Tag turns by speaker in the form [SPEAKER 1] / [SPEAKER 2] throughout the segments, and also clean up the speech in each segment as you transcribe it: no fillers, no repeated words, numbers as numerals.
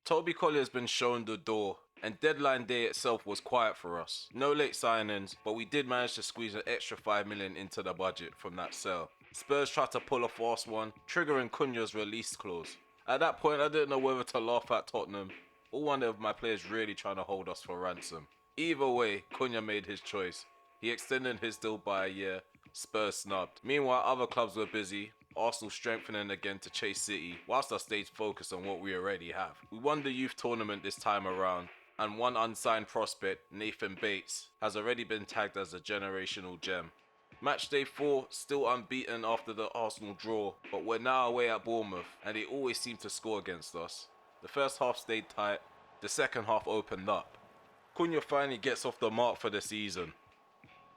[SPEAKER 1] Toby Collier's been shown the door, and deadline day itself was quiet for us. No late signings, but we did manage to squeeze an extra 5 million into the budget from that sale. Spurs tried to pull a fast one, triggering Cunha's release clause. At that point, I didn't know whether to laugh at Tottenham or one of my players really trying to hold us for ransom. Either way, Cunha made his choice. He extended his deal by a year, Spurs snubbed. Meanwhile, other clubs were busy, Arsenal strengthening again to chase City, whilst I stayed focused on what we already have. We won the youth tournament this time around, and one unsigned prospect, Nathan Bates, has already been tagged as a generational gem. Matchday 4 still unbeaten after the Arsenal draw, but we're now away at Bournemouth, and they always seem to score against us. The first half stayed tight, the second half opened up. Cunha finally gets off the mark for the season.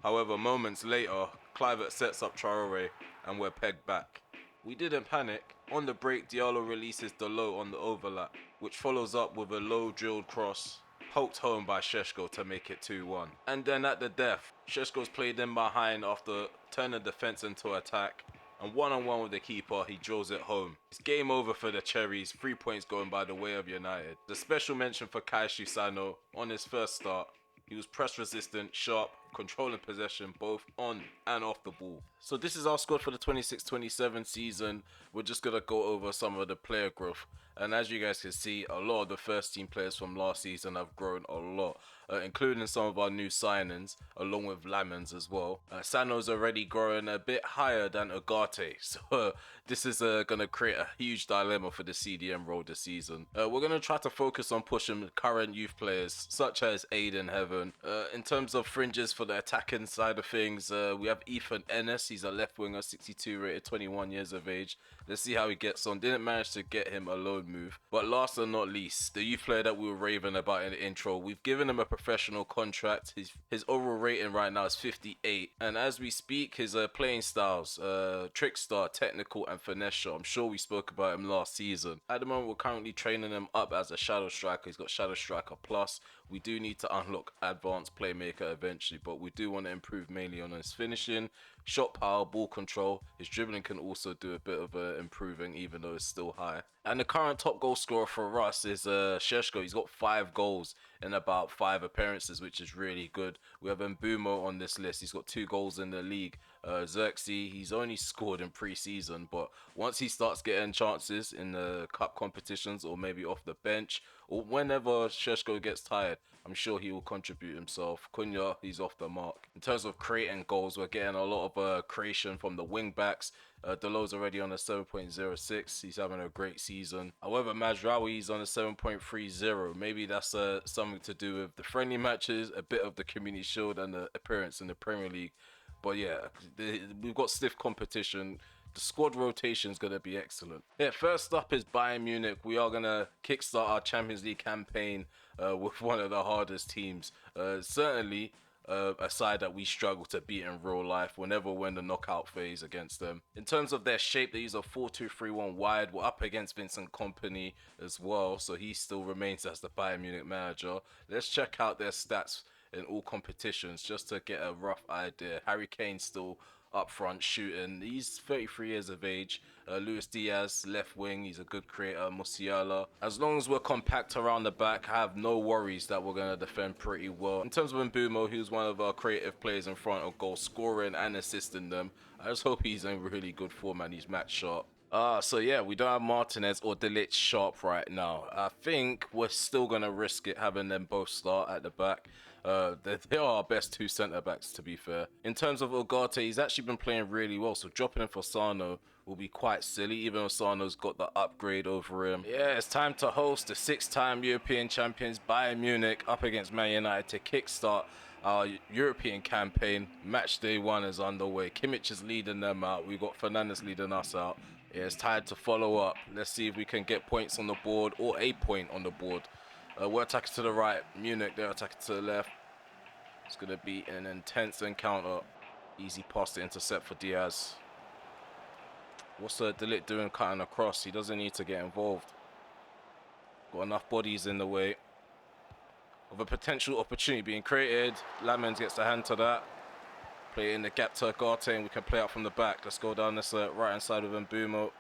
[SPEAKER 1] However, moments later, Kluivert sets up Traore and we're pegged back. We didn't panic. On the break, Diallo releases Dalot on the overlap, which follows up with a low drilled cross, poked home by Šeško to make it 2-1. And then at the death, Šeško's played in behind after turning defense into attack, and one-on-one with the keeper, he drills it home. It's game over for the Cherries, 3 points going by the way of United. The special mention for Kaishu Sano on his first start. He was press resistant, sharp, controlling possession both on and off the ball. So this is our squad for the 26-27 season. We're just going to go over some of the player growth. And as you guys can see, a lot of the first team players from last season have grown a lot, including some of our new signings, along with Lamens as well. Sano's already growing a bit higher than Ugarte, so this is going to create a huge dilemma for the CDM role this season. We're going to try to focus on pushing current youth players, such as Aiden Heaven. In terms of fringes for the attacking side of things, we have Ethan Ennis. He's a left winger, 62 rated, 21 years of age. Let's see how he gets on. Didn't manage to get him a loan move. But last but not least, the youth player that we were raving about in the intro, we've given him a professional contract. His overall rating right now is 58. And as we speak, his playing styles, trickster, technical and finesse shot. I'm sure we spoke about him last season. At the moment, we're currently training him up as a shadow striker. He's got shadow striker plus. We do need to unlock advanced playmaker eventually, but we do want to improve mainly on his finishing, shot power, ball control. His dribbling can also do a bit of improving, even though it's still high. And the current top goal scorer for us is Šeško. He's got 5 goals in about 5 appearances, which is really good. We have Mbumo on this list. He's got 2 goals in the league. Xerxes, he's only scored in pre-season, but once he starts getting chances in the cup competitions or maybe off the bench or whenever Šeško gets tired, I'm sure he will contribute himself. Cunha, he's off the mark. In terms of creating goals, we're getting a lot of creation from the wing backs. Dalot's already on a 7.06. He's having a great season. However, Mazraoui's on a 7.30. Maybe that's something to do with the friendly matches, a bit of the Community Shield and the appearance in the Premier League. But yeah, we've got stiff competition. The squad rotation is going to be excellent. Yeah, first up is Bayern Munich. We are going to kickstart our Champions League campaign with one of the hardest teams. Certainly a side that we struggle to beat in real life whenever we're in the knockout phase against them. In terms of their shape, they use a 4-2-3-1 wide. We're up against Vincent Kompany as well, so he still remains as the Bayern Munich manager. Let's check out their stats in all competitions just to get a rough idea. Harry Kane's still up front shooting. He's 33 years of age. Luis Diaz, left wing. He's a good creator. Musiala. As long as we're compact around the back, I have no worries that we're going to defend pretty well. In terms of Mbumo, he was one of our creative players in front of goal scoring and assisting them. I just hope he's in really good form and he's match sharp. So yeah, we don't have Martinez or De Ligt sharp right now. I think we're still going to risk it having them both start at the back. They are our best 2 centre-backs, to be fair. In terms of Ugarte, he's actually been playing really well, so dropping him for Sano will be quite silly, even though Sano's got the upgrade over him. Yeah, it's time to host the 6-time European champions Bayern Munich up against Man United to kickstart our European campaign. Match day 1 is underway. Kimmich is leading them out. We've got Fernandes leading us out. Yeah, it's time to follow up. Let's see if we can get points on the board or a point on the board. We're attacking to the right. Munich, they're attacking to the left. It's going to be an intense encounter. Easy pass to intercept for Diaz. What's De Ligt doing cutting across? He doesn't need to get involved. Got enough bodies in the way of a potential opportunity being created. Lamens gets the hand to that. Play it in the gap to Ugarte and we can play out from the back. Let's go down this right hand side with Mbumo.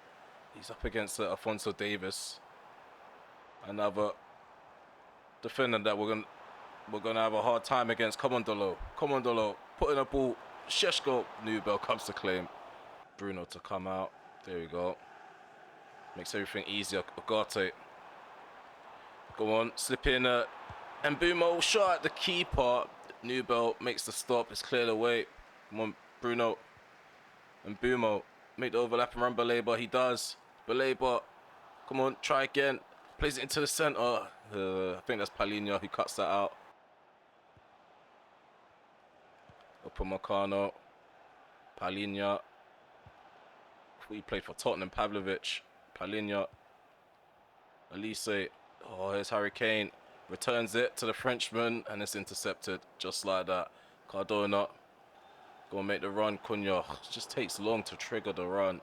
[SPEAKER 1] He's up against Alphonso Davies. Another defender that we're gonna have a hard time against. Come on, Dolo. Come on, Dolo. Put in a ball. Šeško. Nubel comes to claim. Bruno to come out. There we go. Makes everything easier. Ugarte. Go on. Slip in. Mbumo shot at the keeper. Nubel makes the stop. It's cleared away. Come on, Bruno. Mbumo. Make the overlap around Baleba. He does. Baleba. Come on. Try again. Plays it into the centre. I think that's Palinha who cuts that out. Upamecano. Palinha. He played for Tottenham. Pavlovic. Palinha. Elise. Oh, here's Harry Kane. Returns it to the Frenchman, and it's intercepted just like that. Cardona. Go and make the run. Cunha. It just takes long to trigger the run.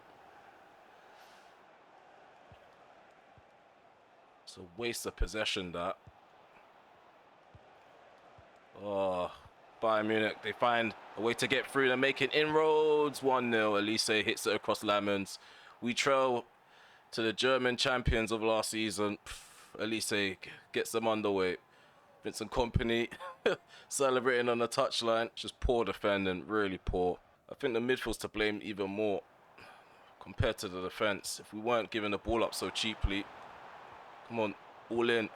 [SPEAKER 1] It's a waste of possession, that. Oh, Bayern Munich, they find a way to get through. They're making inroads. 1-0. Elise hits it across Lamens. We trail to the German champions of last season. Elise gets them underway. Vincent Kompany celebrating on the touchline. Just poor defending, really poor. I think the midfield's to blame even more compared to the defense. If we weren't giving the ball up so cheaply. Come on, all in.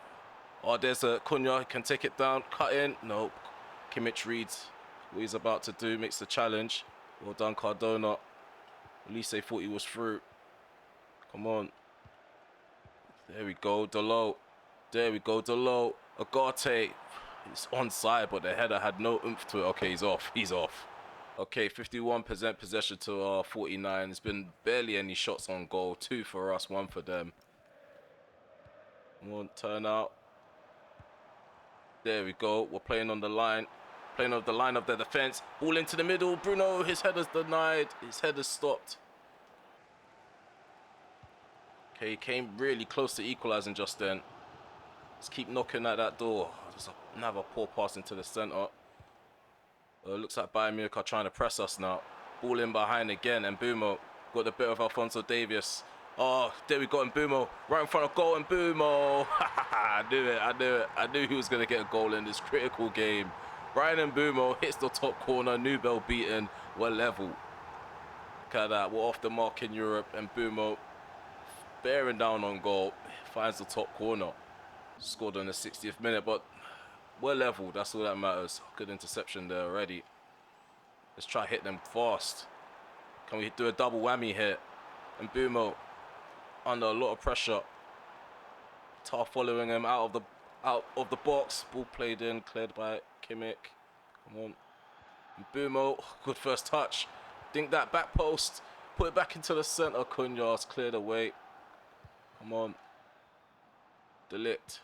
[SPEAKER 1] Oh, there's a Cunha. He can take it down, cut in. No, Kimmich reads what he's about to do, makes the challenge. Well done, Cardona. Elise thought he was through. Come on. There we go, Delo. There we go, Delo. Ugarte. It's onside, but the header had no oomph to it. Okay, he's off. He's off. Okay, 51% possession to our 49. There's been barely any shots on goal. 2 for us, 1 for them. Come on, turn out. There we go. We're playing on the line. Playing on the line of their defense. Ball into the middle. Bruno, his header's denied. His header's stopped. Okay, he came really close to equalising just then. Let's keep knocking at that door. Just another poor pass into the centre. Looks like Bayern Munich are trying to press us now. Ball in behind again. And Mbumo got a bit of Alphonso Davies. Oh, there we go. Mbumo right in front of goal. Mbumo. I knew it. I knew it. I knew he was going to get a goal in this critical game. Ryan Mbumo hits the top corner. Nubel beaten. We're level. Look at that. We're off the mark in Europe. And Mbumo bearing down on goal, finds the top corner. Scored on the 60th minute, but we're level. That's all that matters. Good interception there already. Let's try hit them fast. Can we do a double whammy here? And Mbumo under a lot of pressure. Tar following him out of the box. Ball played in, cleared by Kimmich. Come on. Mbumo, good first touch. Dink that back post. Put it back into the centre. Cunha's cleared away. Come on. Delict.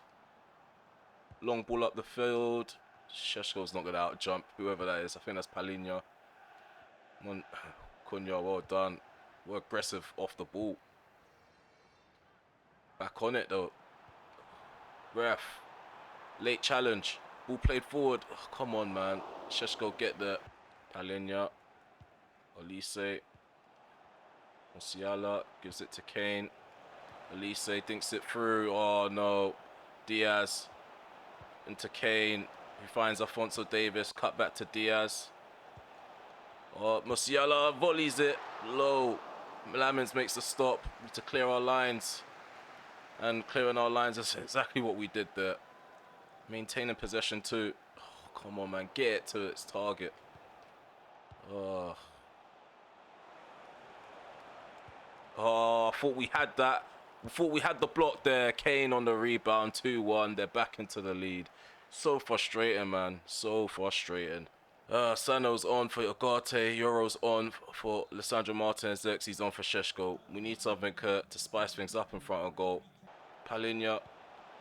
[SPEAKER 1] Long ball up the field. Šeško's not going to out jump whoever that is. I think that's Palinha. Come on. Cunha, well done. We're aggressive off the ball. Back on it though. Ref. Late challenge. Ball played forward. Oh, come on, man. Šeško get the Palinha. Elise. Musiala gives it to Kane. Elise thinks it through. Oh no. Diaz into Kane. He finds Alphonso Davies. Cut back to Diaz. Oh, Musiala volleys it low. Lamens makes the stop. We need to clear our lines. And clearing our lines is exactly what we did there. Maintaining possession too. Oh, come on, man. Get it to its target. Oh. Oh, I thought we had that. I thought we had the block there. Kane on the rebound. 2-1. They're back into the lead. So frustrating, man. So frustrating. Sano's on for Ugarte. Euro's on for Lisandro Martinez. Xerxes on for Šeško. We need something to spice things up in front of goal. Palinha.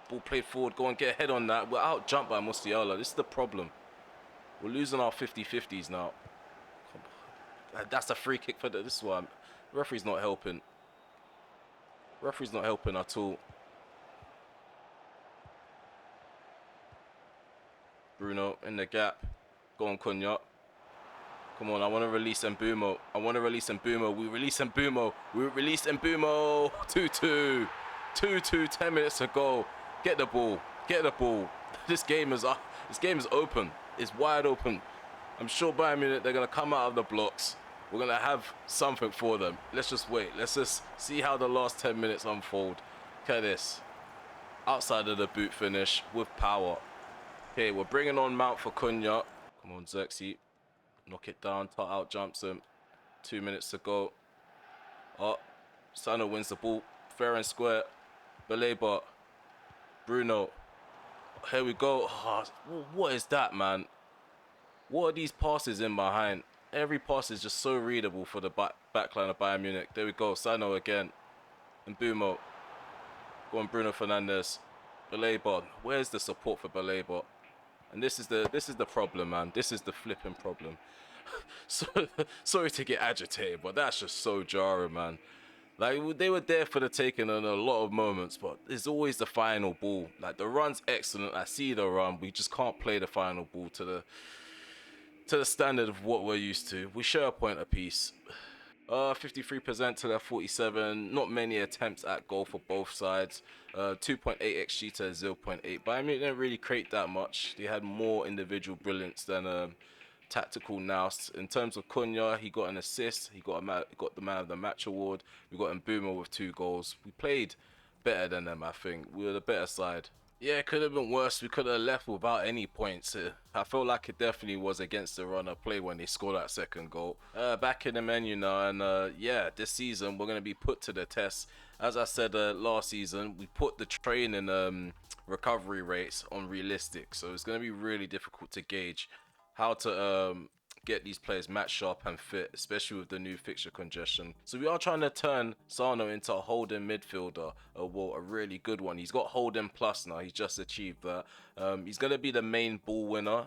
[SPEAKER 1] Ball played forward. Go and get ahead on that. We're out jumped by Musiala. This is the problem. We're losing our 50-50s now. That's a free kick for this one. The referee's not helping. Referee's not helping at all. Bruno in the gap. Go on, Cunha. Come on, I want to release Mbumo. I want to release Mbumo. We release Mbumo. We release Mbumo. 2-2. 2-2, 10 minutes to go. Get the ball. Get the ball. This game is open. It's wide open. I'm sure Bayern Munich, they're going to come out of the blocks. We're going to have something for them. Let's just wait. Let's just see how the last 10 minutes unfold. Look at this. Outside of the boot finish with power. Okay, we're bringing on Mount for Cunha. Come on, Xerxes. Knock it down. Tot out jumps him. 2 minutes to go. Oh, Sano wins the ball. Fair and square. Baleba. Bruno. Here we go. Oh, what is that, man? What are these passes in behind? Every pass is just so readable for the backline of Bayern Munich. There we go. Sano again. And Mbumo. Go on, Bruno Fernandes. Baleba. Where's the support for Baleba? And this is the problem, man. This is the flipping problem. So, sorry to get agitated, but that's just so jarring, man. Like, they were there for the taking on a lot of moments, but there's always the final ball. Like, the run's excellent. I see the run. We just can't play the final ball to the standard of what we're used to. We share a point apiece. 53% to their 47. Not many attempts at goal for both sides. 2.8 xG to 0.8. Bayern Munich didn't really create that much. They had more individual brilliance than tactical nous. In terms of Cunha, he got an assist. He got the man of the match award. We got Mbumo with 2 goals. We played better than them, I think. We were the better side. Yeah, it could have been worse. We could have left without any points. I feel like it definitely was against the runner play when they scored that second goal. Back in the menu now, and yeah, this season we're going to be put to the test. As I said last season, we put the training recovery rates on realistic, so it's going to be really difficult to gauge how to get these players match sharp and fit, especially with the new fixture congestion. So we are trying to turn Sano into a holding midfielder, a really good one. He's got holding plus now. He's just achieved that. He's going to be the main ball winner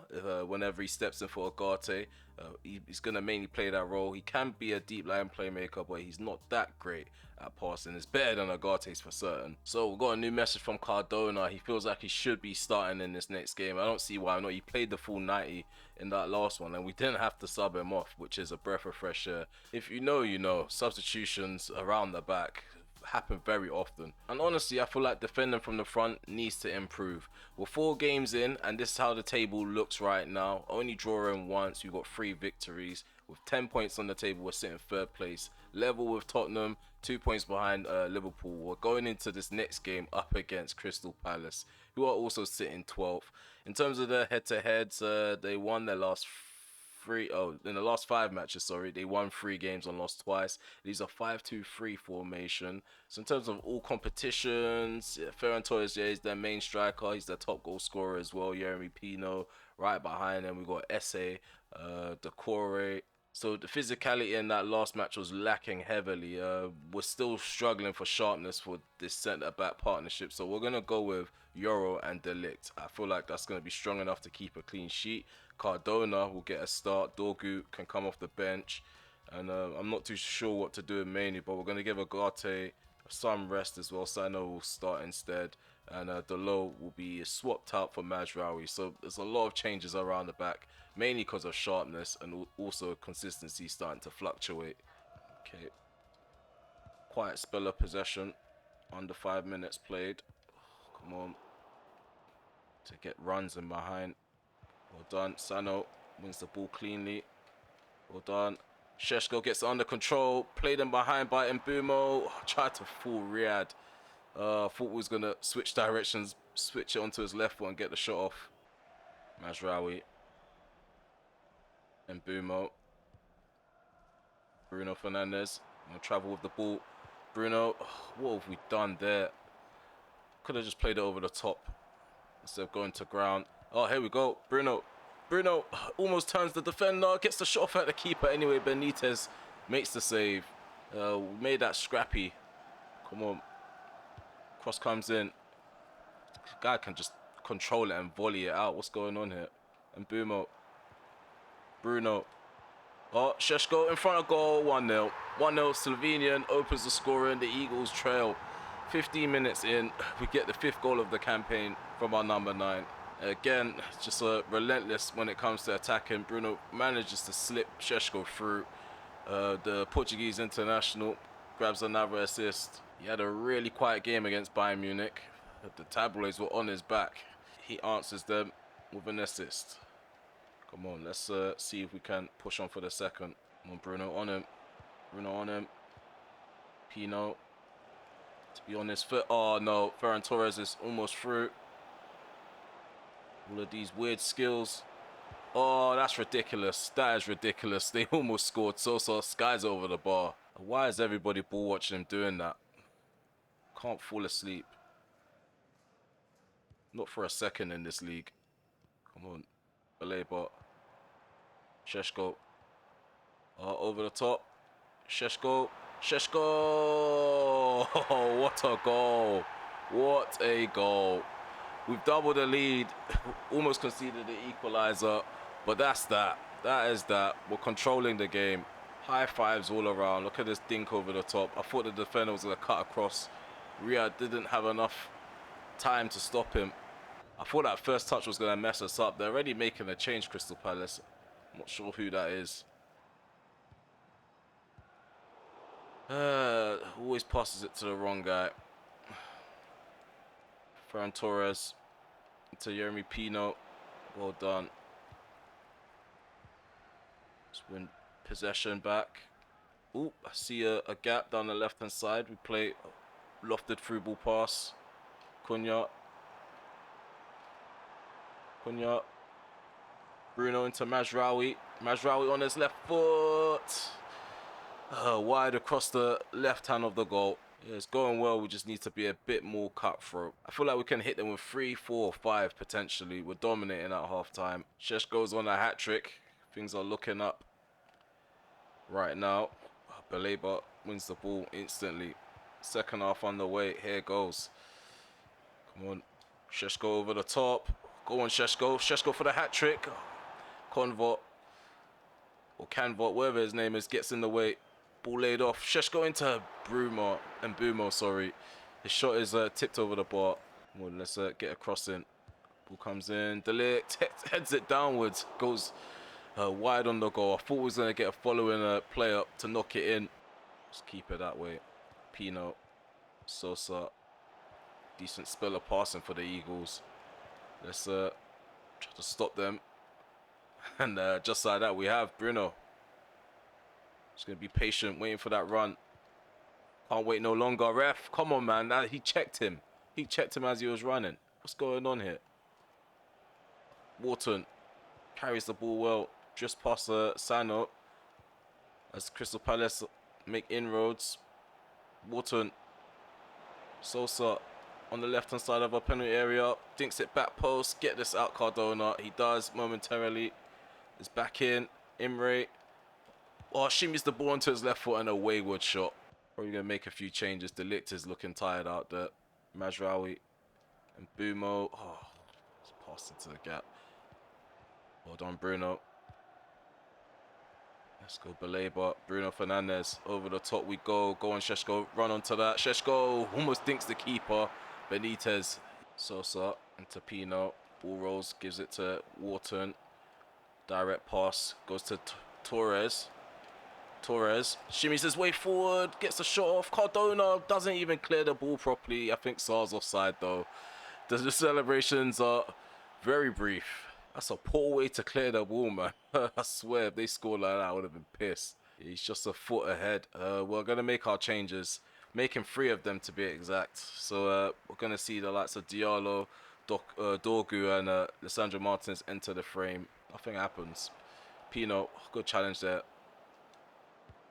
[SPEAKER 1] whenever he steps in for Agate. He's going to mainly play that role. He can be a deep line playmaker, but he's not that great at passing. It's better than Agate's for certain. So we've got a new message from Cardona. He feels like he should be starting in this next game. I don't see why not. He played the full 90 in that last one, and we didn't have to sub him off, which is a breath of fresh air. If you know, you know. Substitutions around the back happen very often, and honestly I feel like defending from the front needs to improve. We're 4 games in, and this is how the table looks right now. Only drawing once. We've got 3 victories with 10 points on the table. We're sitting 3rd place, level with Tottenham, 2 points behind Liverpool. We're going into this next game up against Crystal Palace, who are also sitting 12th. In terms of the head-to-heads, they won their last in the last 5 matches, sorry, they won 3 games and lost twice. These are 5-2-3 formation. So in terms of all competitions, yeah, Ferran Torres is their main striker. He's their top goal scorer as well. Jeremy Pino right behind them. We got Esse, Decore. So the physicality in that last match was lacking heavily. We're still struggling for sharpness for this centre-back partnership. So we're going to go with Euro and Delict. I feel like that's going to be strong enough to keep a clean sheet. Cardona will get a start. Dorgu can come off the bench. And I'm not too sure what to do with Mainly, but we're going to give Agate some rest as well. Sano will start instead. And Delo will be swapped out for Majraoui. So there's a lot of changes around the back, mainly because of sharpness and also consistency starting to fluctuate. Okay. Quiet spell of possession. Under 5 minutes played. Come on. To get runs in behind. Well done. Sano wins the ball cleanly. Well done. Sheshko gets under control. Played him behind by Mbumo. Tried to fool Riyadh. Thought we was going to switch directions, switch it onto his left foot and get the shot off. Majraoui. Mbumo. Bruno Fernandes. Gonna travel with the ball. Bruno. What have we done there? Could have just played it over the top instead of going to ground. Oh, here we go. Bruno almost turns the defender. Gets the shot off at the keeper anyway. Benitez makes the save. We made that scrappy. Come on. Cross comes in. The guy can just control it and volley it out. What's going on here? Mbumo. Bruno. Oh, Sheshko in front of goal. 1-0. 1-0. Slovenian opens the scorer and the Eagles trail. 15 minutes in, we get the 5th goal of the campaign from our number 9. Again, just relentless when it comes to attacking. Bruno manages to slip Sheshko through. The Portuguese international grabs another assist. He had a really quiet game against Bayern Munich. The tabloids were on his back. He answers them with an assist. Come on, let's see if we can push on for the second. Come on, Bruno on him. Bruno on him. Pino. To be on his foot. Oh no, Ferran Torres is almost through. All of these weird skills. Oh, that's ridiculous. That is ridiculous. They almost scored. Sosa skies over the bar. Why is everybody ball watching him doing that? Can't fall asleep. Not for a second in this league. Come on. Baleba. Sheshko. Over the top. Sheshko. Sheshko. Oh, what a goal. What a goal. We've doubled the lead. Almost conceded the equalizer. But that's that. That is that. We're controlling the game. High fives all around. Look at this dink over the top. I thought the defender was going to cut across. Riyad didn't have enough time to stop him. I thought that first touch was going to mess us up. They're already making a change, Crystal Palace. I'm not sure who that is. Always passes it to the wrong guy. Ferran Torres to Yeremy Pino. Well done. Let's win possession back. Ooh, I see a gap down the left-hand side. We play lofted through ball pass. Cunha. Bruno into Mazraoui. Mazraoui on his left foot. Wide across the left hand of the goal. Yeah, it's going well. We just need to be a bit more cutthroat. I feel like we can hit them with 3, 4, 5 potentially. We're dominating at half time. Shesh goes on a hat-trick. Things are looking up right now. Baleba wins the ball instantly. Second half underway. Here goes. Come on. Sheshko over the top. Go on, Sheshko. Sheshko for the hat-trick. Convert. Or Canvot, whatever his name is, gets in the way. Ball laid off. Sheshko into Mbumo, sorry. His shot is tipped over the bar. Well, let's get a cross in. Ball comes in. Delict heads it downwards. Goes wide on the goal. I thought we was going to get a following play up to knock it in. Just keep it that way. Pino. Sosa. Decent spell of passing for the Eagles. Let's try to stop them. And just like that, we have Bruno. Just going to be patient, waiting for that run. Can't wait no longer. Ref, come on, man. He checked him. He checked him as he was running. What's going on here? Wharton carries the ball well. Just past Sano. As Crystal Palace make inroads. Wharton. Sosa on the left-hand side of our penalty area. Dinks it back post. Get this out, Cardona. He does momentarily. Is back in. Imre. Oh, shimmies the ball onto his left foot and a wayward shot. Probably going to make a few changes. Delict is looking tired out there. Mazraoui and Bumo. Oh, it's passed into the gap. Well done, Bruno. Let's go, Baleba. Bruno Fernandes. Over the top we go. Go on, Sheshko. Run onto that. Sheshko almost dinks the keeper. Benitez. Sosa into Pino. Ball rolls. Gives it to Wharton. Direct pass. Goes to Torres. Torres shimmies his way forward, gets a shot off. Cardona doesn't even clear the ball properly. I think Sar's offside though. The celebrations are very brief. That's a poor way to clear the ball, man. I swear, if they scored like that, I would have been pissed. He's just a foot ahead. We're going to make our changes, making 3 of them to be exact. So we're going to see the likes of Diallo, Dorgu and Lissandro Martinez enter the frame. Nothing happens. Pino, good challenge there.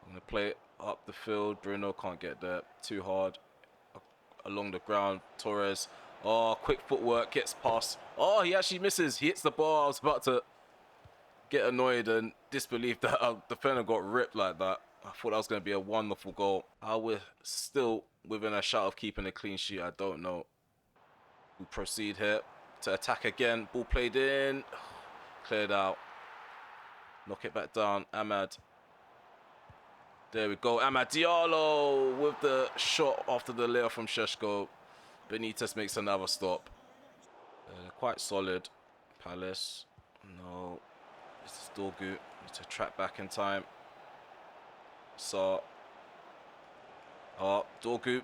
[SPEAKER 1] I'm going to play it up the field. Bruno can't get there. Too hard. Along the ground. Torres. Oh, quick footwork. Gets past. Oh, he actually misses. He hits the ball. I was about to get annoyed and disbelief that our defender got ripped like that. I thought that was going to be a wonderful goal. How we're still within a shout of keeping a clean sheet, I don't know. We proceed here to attack again. Ball played in. Cleared out. Knock it back down. Ahmad. There we go. Amad Diallo with the shot after the layer from Sheshko. Benitez makes another stop. Quite solid. Palace. No. This is Dorgu. Need to track back in time. So. Oh, Dorgu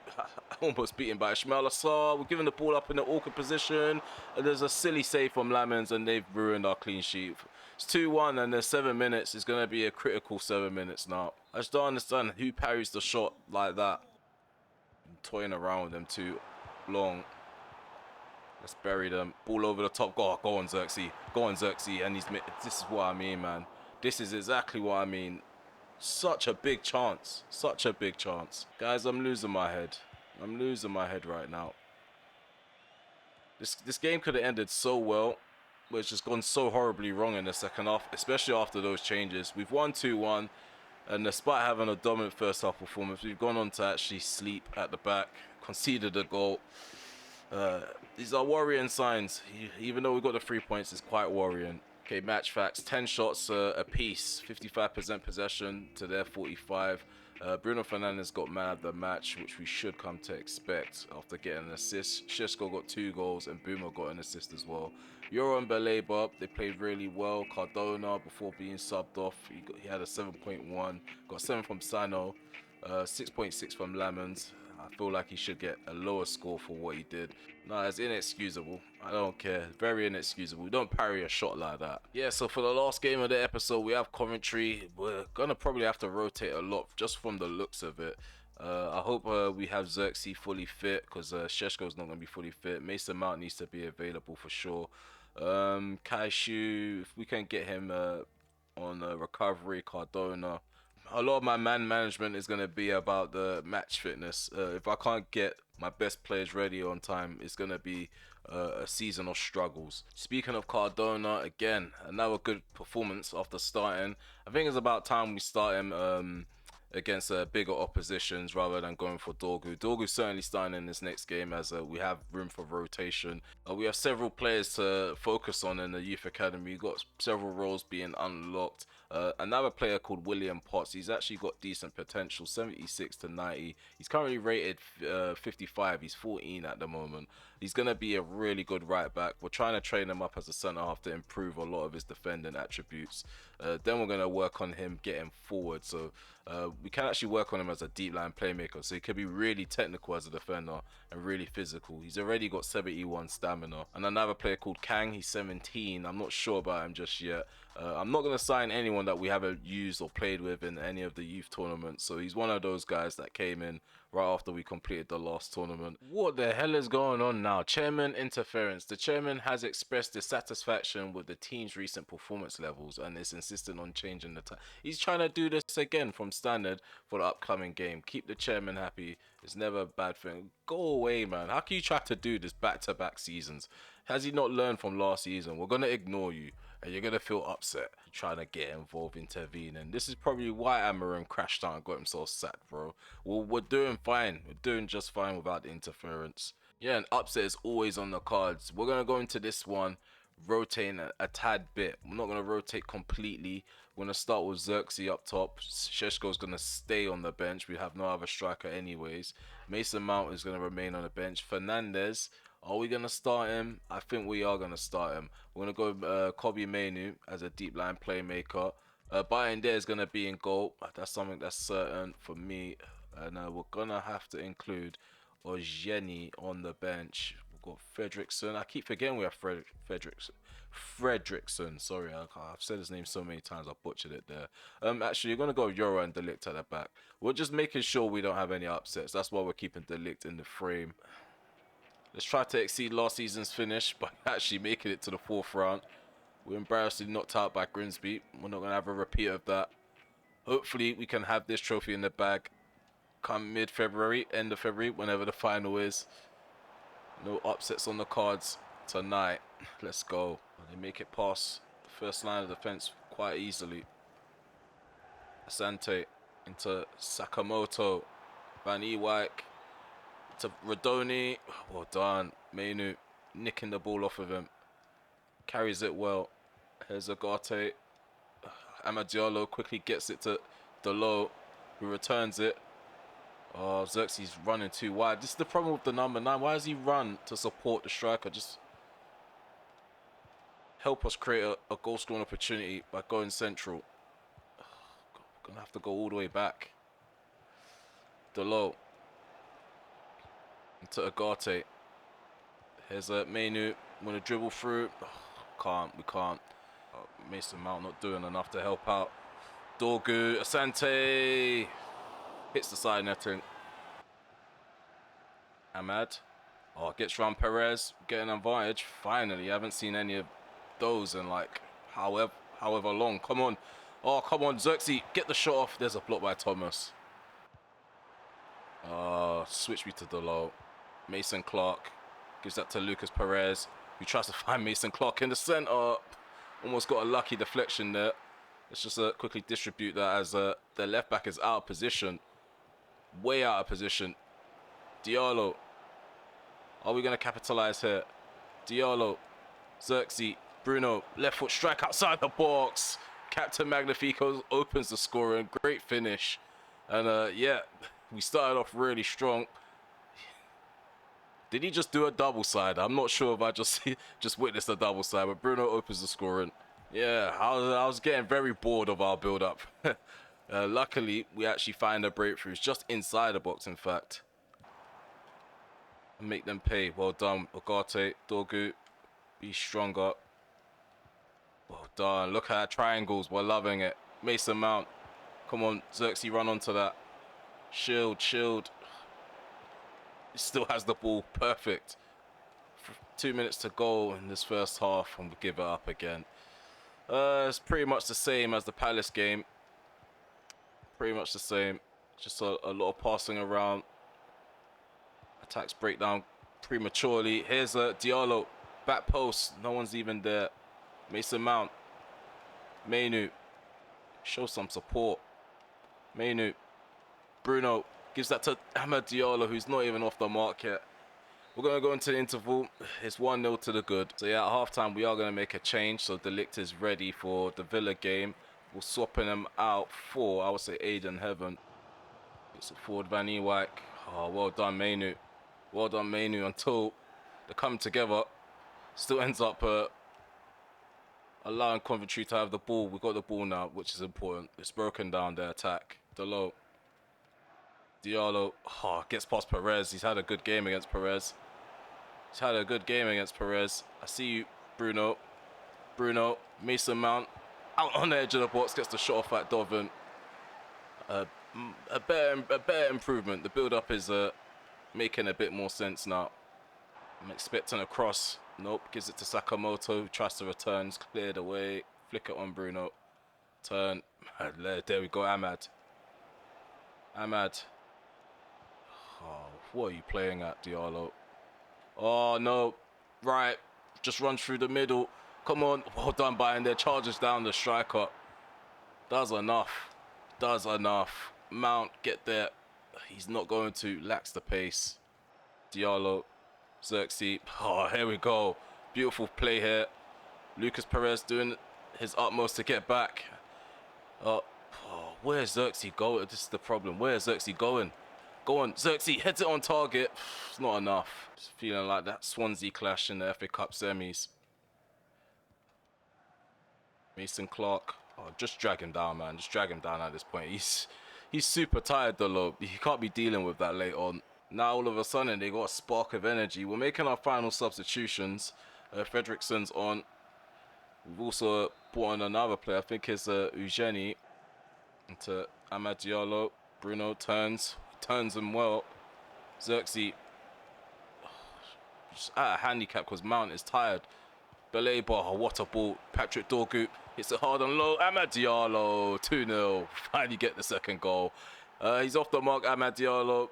[SPEAKER 1] almost beaten by Ismail Assar. We're giving the ball up in an awkward position. And there's a silly save from Lamens, and they've ruined our clean sheet. It's 2-1, and there's 7 minutes. It's going to be a critical 7 minutes now. I just don't understand who parries the shot like that. I'm toying around with them too long. Let's bury them. Ball over the top. Go on, Xerxes. Go on, Xerxes. And this is what I mean, man. This is exactly what I mean. Such a big chance. Such a big chance. Guys, I'm losing my head. I'm losing my head right now. This game could have ended so well, but it's just gone so horribly wrong in the second half, especially after those changes. We've won 2-1, and despite having a dominant first half performance, we've gone on to actually sleep at the back, conceded a goal. These are worrying signs. Even though we got the 3 points, it's quite worrying. Okay, match facts. 10 shots a piece, 55% possession to their 45. Bruno Fernandes got man of the match, which we should come to expect after getting an assist. Šeško got 2 goals and Buma got an assist as well. Euro and Baleba, they played really well. Cardona, before being subbed off, he had a 7.1. Got 7 from Sano, 6.6 from Lamens. I feel like he should get a lower score for what he did. No, it's inexcusable. I don't care. Very inexcusable. We don't parry a shot like that. Yeah, so for the last game of the episode, we have commentary. We're gonna probably have to rotate a lot just from the looks of it. I hope we have Xerxes fully fit, because Šeško's not gonna be fully fit. Mason Mount needs to be available for sure. Kaishu, if we can get him on recovery. Cardona. A lot of my man management is going to be about the match fitness. If I can't get my best players ready on time, it's going to be a season of struggles. Speaking of Cardona, again, another good performance after starting. I think it's about time we start him against bigger oppositions rather than going for Dorgu. Dorgu's certainly starting in this next game, as we have room for rotation. We have several players to focus on in the youth academy. We've got several roles being unlocked. Another player called William Potts, he's actually got decent potential, 76 to 90. He's currently rated 55. He's 14 at the moment. He's going to be a really good right back. We're trying to train him up as a centre half to improve a lot of his defending attributes. Then we're going to work on him getting forward. So we can actually work on him as a deep line playmaker. So he could be really technical as a defender and really physical. He's already got 71 stamina. And another player called Kang, he's 17. I'm not sure about him just yet. I'm not going to sign anyone that we haven't used or played with in any of the youth tournaments. So he's one of those guys that came in right after we completed the last tournament. What the hell is going on now? Chairman interference. The chairman has expressed dissatisfaction with the team's recent performance levels and is insisting on changing the time. He's trying to do this again from standard for the upcoming game. Keep the chairman happy. It's never a bad thing. Go away, man. How can you try to do this back-to-back seasons? Has he not learned from last season? We're going to ignore you, and you're going to feel upset trying to get involved, intervening. This is probably why Amarim crashed out and got himself sacked, bro. Well, we're doing fine. We're doing just fine without the interference. Yeah, an upset is always on the cards. We're going to go into this one rotating a tad bit. We're not going to rotate completely. We're going to start with Xerxes up top. Šeško's going to stay on the bench. We have no other striker anyways. Mason Mount is going to remain on the bench. Fernandes, are we going to start him? I think we are going to start him. We're going to go Kobe Mainu as a deep line playmaker. Bayern there is going to be in goal. That's something that's certain for me. And we're going to have to include Ojeni on the bench. We've got Fredrickson. I keep forgetting we have Fredrickson. Sorry, I've said his name so many times I butchered it there. Actually, you're going to go Euro and Delict at the back. We're just making sure we don't have any upsets. That's why we're keeping Delict in the frame. Let's try to exceed last season's finish by actually making it to the 4th round. We're embarrassingly knocked out by Grimsby. We're not going to have a repeat of that. Hopefully, we can have this trophy in the bag come mid-February, end of February, whenever the final is. No upsets on the cards tonight. Let's go. They make it past the first line of defense quite easily. Asante into Sakamoto. Van Ewijk to Radoni. Well done. Mainu nicking the ball off of him. Carries it well. Here's Agate. Amadiolo quickly gets it to Delo, who returns it. Oh, Xerxes running too wide. This is the problem with the number 9. Why does he run to support the striker? Just help us create a goal scoring opportunity by going central. Gonna have to go all the way back. Delo. to Agate. Here's a Mainu. Want to dribble through. Oh, we can't. Mason Mount not doing enough to help out. Dorgu, Asante. Hits the side netting. Ahmad. Oh, gets round Perez. Getting an advantage. Finally, I haven't seen any of those in like however long. Come on. Oh, come on, Xerxes. Get the shot off. There's a block by Thomas. Switch me to Delo. Mason Clark. Gives that to Lucas Perez, who tries to find Mason Clark in the centre. Almost got a lucky deflection there. Let's just quickly distribute that as the left back is out of position. Way out of position. Diallo. Are we going to capitalise here? Diallo. Xerxes. Bruno. Left foot strike outside the box. Captain Magnifico opens the scoring. Great finish. And yeah, we started off really strong. Did he just do a double side? I'm not sure if I just witnessed a double side, but Bruno opens the scoring. Yeah, I was getting very bored of our build-up. Luckily, we actually find the breakthroughs just inside the box, in fact. And make them pay. Well done, Agate, Dorgu. Be stronger. Well done. Look at our triangles. We're loving it. Mason Mount. Come on, Xerxes, run onto that. Shield. He still has the ball. Perfect. 2 minutes to go in this first half, and we'll give it up again. It's pretty much the same as the Palace game. Pretty much the same. Just a lot of passing around. Attacks break down prematurely. Here's a Diallo. Back post. No one's even there. Mason Mount. Mainu. Show some support. Mainu. Bruno. Gives that to Amad Diallo, who's not even off the mark yet. We're going to go into the interval. It's 1-0 to the good. So yeah, at halftime, we are going to make a change. So Delict is ready for the Villa game. We're swapping him out for, I would say, Aiden Heaven. It's a forward Van Ewijk. Oh, well done, Mainu. Well done, Mainu, until they come together. Still ends up allowing Coventry to have the ball. We've got the ball now, which is important. It's broken down, their attack. Delo. Diallo, gets past Perez. He's had a good game against Perez. I see you, Bruno. Mason Mount, out on the edge of the box, gets the shot off at Doven. A better improvement. The build-up is making a bit more sense now. I'm expecting a cross. Nope, gives it to Sakamoto, tries to return, it's cleared away. Flick it on Bruno. Turn. There we go, Ahmad. Oh, what are you playing at, Diallo? Oh, no. Right. Just run through the middle. Come on. Well done, Bayern. There charges down the striker. Does enough. Mount, get there. He's not going to. Lacks the pace. Diallo. Xerxes. Oh, here we go. Beautiful play here. Lucas Perez doing his utmost to get back. Where's Xerxes going? This is the problem. Where's Xerxes going? Go on, Xerxes heads it on target. It's not enough. Just feeling like that Swansea clash in the FA Cup semis. Mason Clark. Oh, just drag him down, man. Just drag him down at this point. He's super tired, though. He can't be dealing with that late on. Now, all of a sudden, they got a spark of energy. We're making our final substitutions. Fredrickson's on. We've also brought on another player. I think it's Eugenie. Into Amad Diallo. Bruno turns him well. Xerxes just at a handicap because Mount is tired. Baleba, what a ball. Patrick Dorgu hits it hard and low. Amad Diallo, 2-0. Finally get the second goal. He's off the mark, Amad Diallo.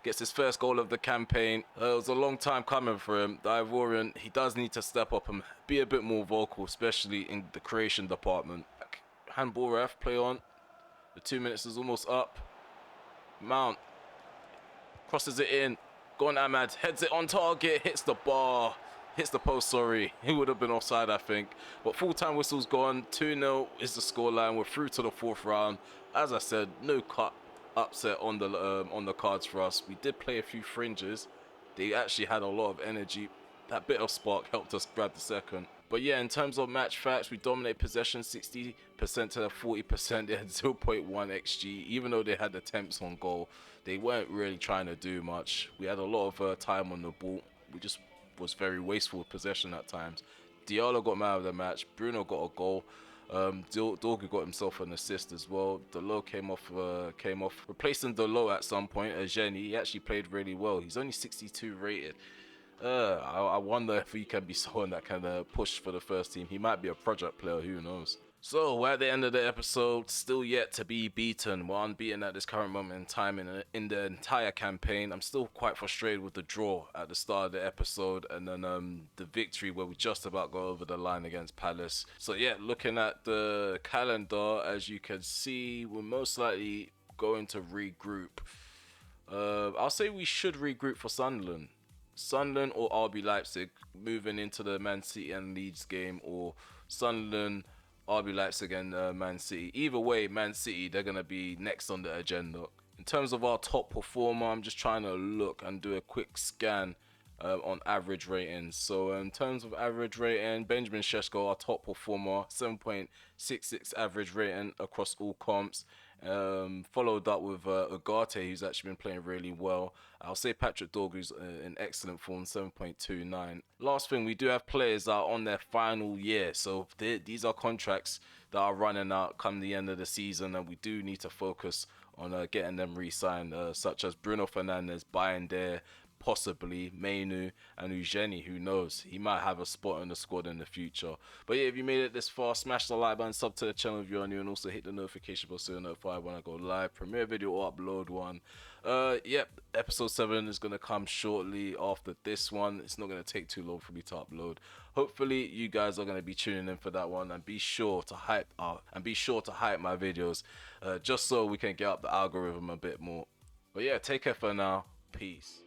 [SPEAKER 1] Gets his first goal of the campaign. It was a long time coming for him. The Ivorian, he does need to step up and be a bit more vocal, especially in the creation department. Handball ref, play on. The 2 minutes is almost up. Mount crosses it in. Go on, Ahmad. Heads it on target. Hits the bar. Hits the post, sorry. He would have been offside, I think. But full-time whistle's gone. 2-0 is the scoreline. We're through to the fourth round. As I said, no cut upset on the cards for us. We did play a few fringes. They actually had a lot of energy. that bit of spark helped us grab the second. But yeah, in terms of match facts, we dominate possession 60% to the 40%. They had 0.1 xg. Even though they had attempts on goal, they weren't really trying to do much. We had a lot of time on the ball. We just was very wasteful with possession at times. Diallo got man of the match. Bruno got a goal. Dorgu got himself an assist as well. Delo came off, replacing Delo at some point. Jenny, he actually played really well. He's only 62 rated. I wonder if he can be someone that can push for the first team. He might be a project player, who knows. So we're at the end of the episode, still yet to be beaten. We're unbeaten at this current moment in time in the entire campaign. I'm still quite frustrated with the draw at the start of the episode, and then the victory where we just about got over the line against Palace. So yeah, looking at the calendar, as you can see, we're most likely going to regroup. I'll say we should regroup for Sunderland or RB Leipzig, moving into the Man City and Leeds game, or Sunderland, RB Leipzig and Man City. Either way, Man City, they're going to be next on the agenda. In terms of our top performer, I'm just trying to look and do a quick scan on average ratings. So in terms of average rating, Benjamin Šeško, our top performer, 7.66 average rating across all comps. Followed up with Ugarte, who's actually been playing really well. I'll say Patrick Dorgu's in excellent form, 7.29. Last thing, we do have players that are on their final year, so these are contracts that are running out come the end of the season, and we do need to focus on getting them re-signed, such as Bruno Fernandes, Bayern there, possibly Mainu and Eugeni. Who knows, he might have a spot in the squad in the future. But yeah, if you made it this far, smash the like button, sub to the channel if you're new, and also hit the notification bell so you're notified when I go live, premiere video or upload one. Yep, episode 7 is gonna come shortly after this one. It's not gonna take too long for me to upload. Hopefully you guys are gonna be tuning in for that one, and be sure to hype my videos, just so we can get up the algorithm a bit more. But yeah, take care for now. Peace.